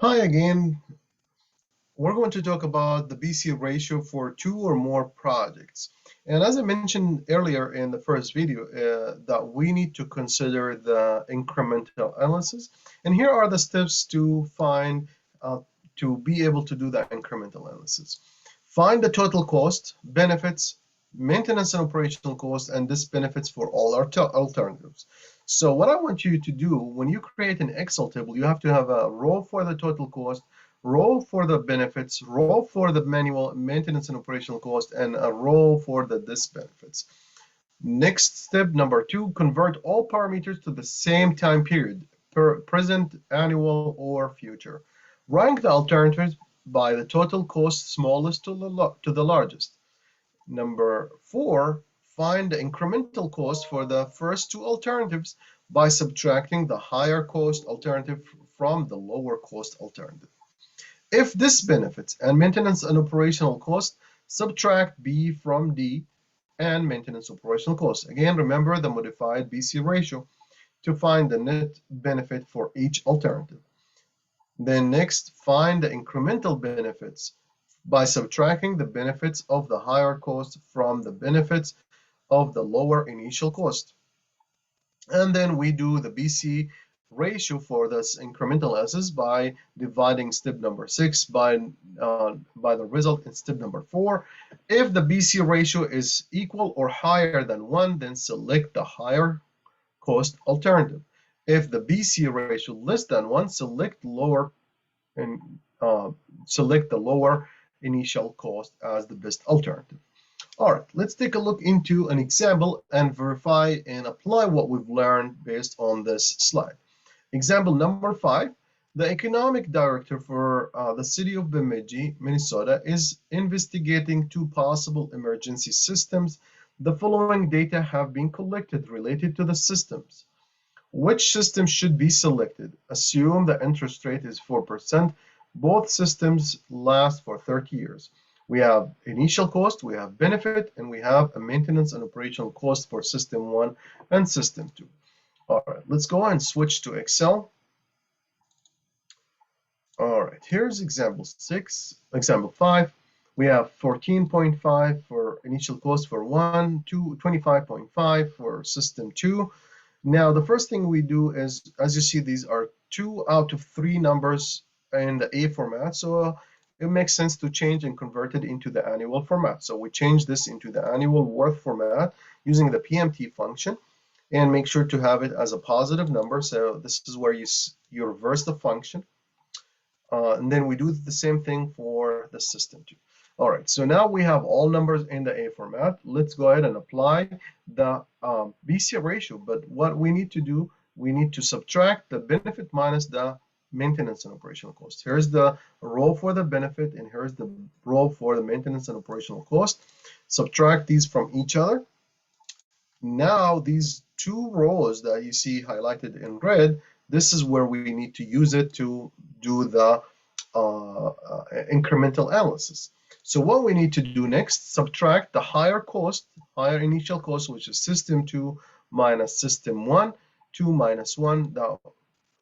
Hi again. We're going to talk about the BC ratio for two or more projects. And as I mentioned earlier in the first video, that we need to consider the incremental analysis. And here are the steps to find, to be able to do the incremental analysis. Find the total cost, benefits, maintenance and operational cost, and this benefits for all our alternatives. So what I want you to do when you create an Excel table, you have to have a row for the total cost, row for the benefits, row for the manual maintenance and operational cost, and a row for the benefits. Next step, number 2, convert all parameters to the same time period, present, annual, or future. Rank the alternatives by the total cost smallest to the largest. Number 4, find the incremental cost for the first two alternatives by subtracting the higher cost alternative from the lower cost alternative. If this benefits and maintenance and operational cost, subtract B from D and maintenance operational cost. Again, remember the modified BC ratio to find the net benefit for each alternative. Then next, find the incremental benefits by subtracting the benefits of the higher cost from the benefits of the lower initial cost. And then we do the BC ratio for this incremental analysis by dividing step number 6 by the result in step number 4. If the BC ratio is equal or higher than 1, then select the higher cost alternative. If the BC ratio less than 1, select lower and select the lower initial cost as the best alternative. All right, let's take a look into an example and verify and apply what we've learned based on this slide. Example number 5, the economic director for the city of Bemidji, Minnesota, is investigating two possible emergency systems. The following data have been collected related to the systems. Which system should be selected? Assume the interest rate is 4%. Both systems last for 30 years. We have initial cost, we have benefit, and we have a maintenance and operational cost for system 1 and system 2. All right, let's go and switch to Excel. All right, here's example 5. We have 14.5 for initial cost for 1, 25.5 for system 2. Now, the first thing we do is, as you see, these are 2 out of 3 numbers in the A format. So it makes sense to change and convert it into the annual format. So we change this into the annual worth format using the PMT function and make sure to have it as a positive number. So this is where you reverse the function. And then we do the same thing for the system 2. All right, so now we have all numbers in the A format. Let's go ahead and apply the BC ratio. But what we need to do, we need to subtract the benefit minus the maintenance and operational cost. Here's the row for the benefit, and here's the row for the maintenance and operational cost. Subtract these from each other. Now, these two rows that you see highlighted in red, this is where we need to use it to do the incremental analysis. So what we need to do next, subtract the higher initial cost, which is system 2 minus system 1, 2 minus 1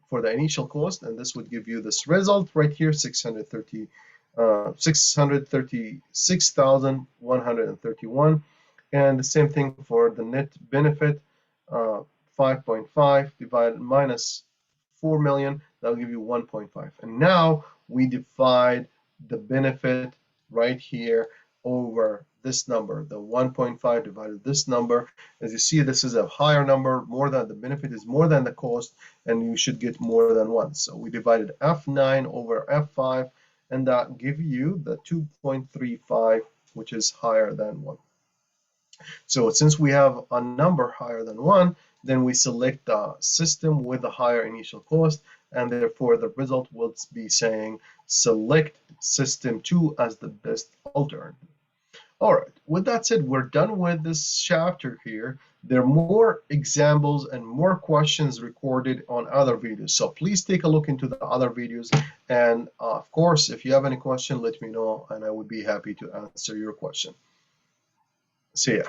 for the initial cost, and this would give you this result right here, 636,131. And the same thing for the net benefit, 5.5 divided minus 4 million, that'll give you 1.5. And now we divide the benefit right here over this number, the 1.5 divided this number. As you see, this is a higher number, more than the benefit is more than the cost, and you should get more than 1. So we divided F9 over F5, and that gives you the 2.35, which is higher than 1. So since we have a number higher than 1, then we select the system with a higher initial cost, and therefore the result will be saying select system 2 as the best alternative. All right, with that said, we're done with this chapter here. There are more examples and more questions recorded on other videos. So please take a look into the other videos. And of course, if you have any question, let me know, and I would be happy to answer your question. See ya.